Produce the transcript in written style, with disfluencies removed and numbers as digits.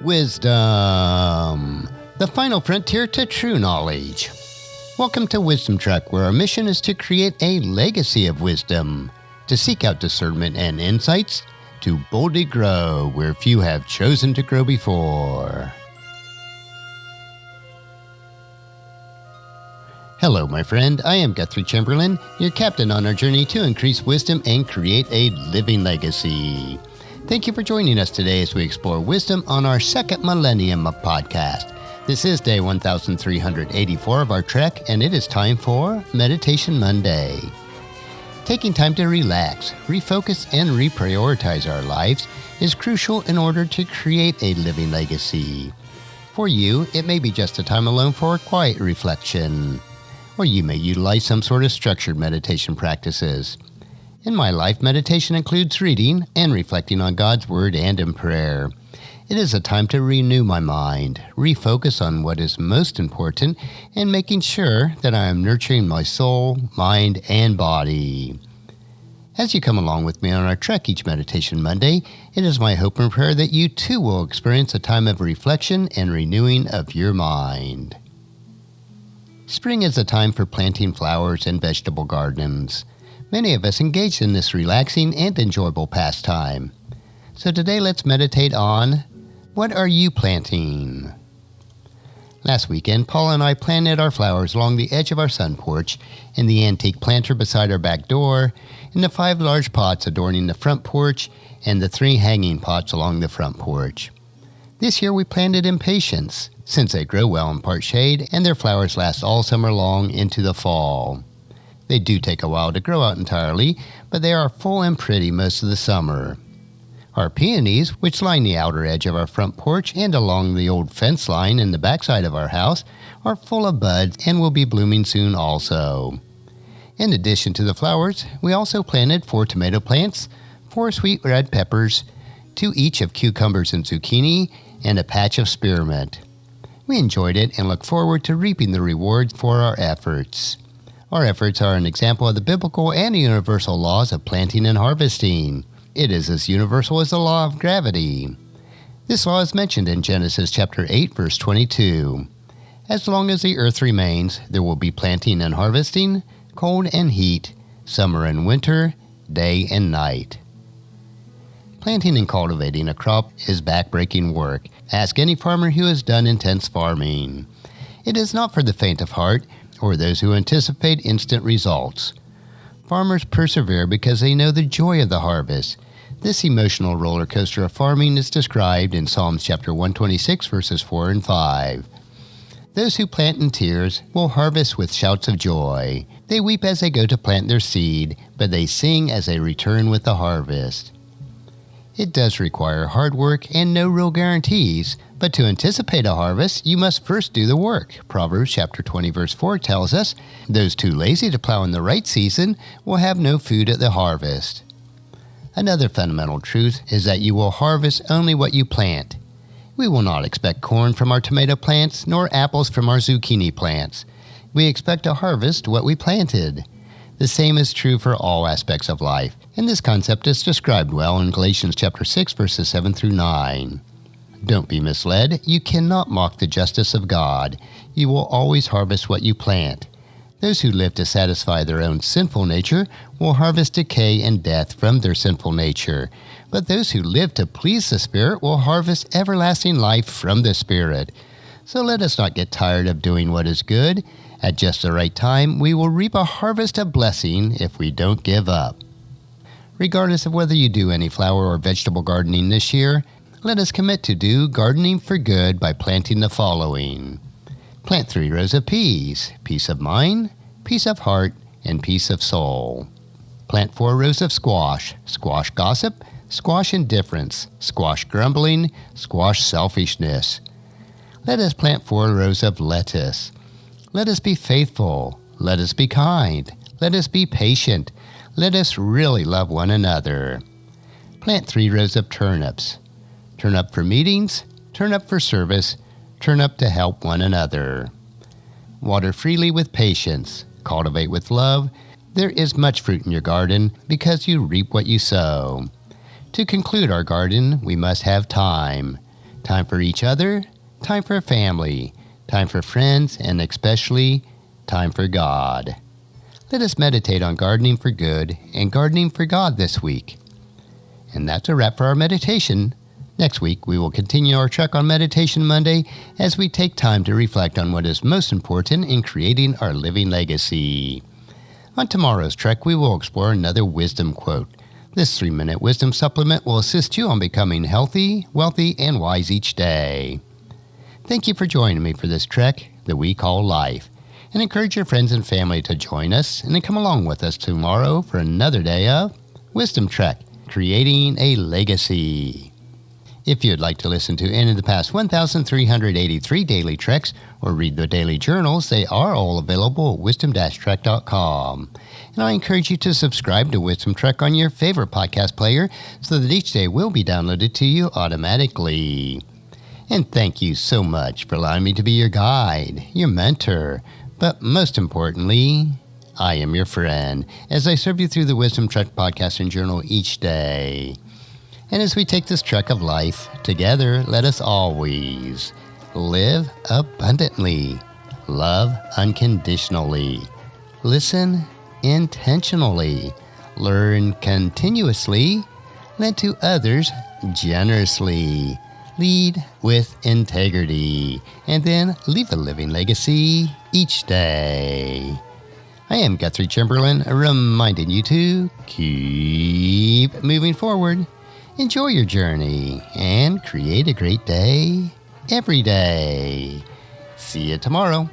Wisdom, the final frontier to true knowledge. Welcome to Wisdom Trek, where our mission is to create a legacy of wisdom, to seek out discernment and insights, to boldly grow where few have chosen to grow before. Hello, my friend. I am Guthrie Chamberlain, your captain on our journey to increase wisdom and create a living legacy. Thank you for joining us today as we explore wisdom on our second millennium of podcast. This is day 1384 of our trek, and it is time for Meditation Monday. Taking time to relax, refocus, and reprioritize our lives is crucial in order to create a living legacy. For you, it may be just a time alone for quiet reflection, or you may utilize some sort of structured meditation practices. In my life, meditation includes reading and reflecting on God's Word and in prayer. It is a time to renew my mind, refocus on what is most important, and making sure that I am nurturing my soul, mind, and body. As you come along with me on our trek each Meditation Monday, it is my hope and prayer that you too will experience a time of reflection and renewing of your mind. Spring is a time for planting flowers and vegetable gardens. Many of us engage in this relaxing and enjoyable pastime. So today let's meditate on, what are you planting? Last weekend, Paul and I planted our flowers along the edge of our sun porch, in the antique planter beside our back door, in the 5 large pots adorning the front porch, and the 3 hanging pots along the front porch. This year we planted impatiens, since they grow well in part shade and their flowers last all summer long into the fall. They do take a while to grow out entirely, but they are full and pretty most of the summer. Our peonies, which line the outer edge of our front porch and along the old fence line in the backside of our house, are full of buds and will be blooming soon also. In addition to the flowers, we also planted 4 tomato plants, 4 sweet red peppers, 2 each of cucumbers and zucchini, and a patch of spearmint. We enjoyed it and look forward to reaping the rewards for our efforts. Our efforts are an example of the biblical and universal laws of planting and harvesting. It is as universal as the law of gravity. This law is mentioned in Genesis chapter 8, verse 22. As long as the earth remains, there will be planting and harvesting, cold and heat, summer and winter, day and night. Planting and cultivating a crop is backbreaking work. Ask any farmer who has done intense farming. It is not for the faint of heart, or those who anticipate instant results. Farmers persevere because they know the joy of the harvest. This emotional roller coaster of farming is described in Psalms chapter 126, verses 4 and 5. Those who plant in tears will harvest with shouts of joy. They weep as they go to plant their seed, but they sing as they return with the harvest. It does require hard work and no real guarantees, but to anticipate a harvest, you must first do the work. Proverbs chapter 20, verse 4 tells us, those too lazy to plow in the right season will have no food at the harvest. Another fundamental truth is that you will harvest only what you plant. We will not expect corn from our tomato plants, nor apples from our zucchini plants. We expect to harvest what we planted. The same is true for all aspects of life, and this concept is described well in Galatians chapter 6, verses 7 through 9. Don't be misled. You cannot mock the justice of God. You will always harvest what you plant. Those who live to satisfy their own sinful nature will harvest decay and death from their sinful nature. But those who live to please the Spirit will harvest everlasting life from the Spirit. So let us not get tired of doing what is good. At just the right time, we will reap a harvest of blessing if we don't give up. Regardless of whether you do any flower or vegetable gardening this year, let us commit to do gardening for good by planting the following. Plant 3 rows of peas, peace of mind, peace of heart, and peace of soul. Plant 4 rows of squash, squash gossip, squash indifference, squash grumbling, squash selfishness. Let us plant 4 rows of lettuce. Let us be faithful. Let us be kind. Let us be patient. Let us really love one another. Plant 3 rows of turnips. Turn up for meetings, turn up for service, turn up to help one another. Water freely with patience, cultivate with love. There is much fruit in your garden because you reap what you sow. To conclude our garden, we must have time. time for each other, time for family, time for friends, and especially time for God. Let us meditate on gardening for good and gardening for God this week. And that's a wrap for our meditation. Next week, we will continue our trek on Meditation Monday as we take time to reflect on what is most important in creating our living legacy. On tomorrow's trek, we will explore another wisdom quote. This 3-minute wisdom supplement will assist you on becoming healthy, wealthy, and wise each day. Thank you for joining me for this trek that we call life, and encourage your friends and family to join us and then come along with us tomorrow for another day of Wisdom Trek, Creating a Legacy. If you'd like to listen to any of the past 1,383 daily treks or read the daily journals, they are all available at wisdom-trek.com. And I encourage you to subscribe to Wisdom Trek on your favorite podcast player so that each day will be downloaded to you automatically. And thank you so much for allowing me to be your guide, your mentor, but most importantly, I am your friend as I serve you through the Wisdom Trek podcast and journal each day. And as we take this trek of life together, let us always live abundantly, love unconditionally, listen intentionally, learn continuously, lend to others generously, lead with integrity, and then leave a living legacy each day. I am Guthrie Chamberlain, reminding you to keep moving forward. Enjoy your journey and create a great day every day. See you tomorrow.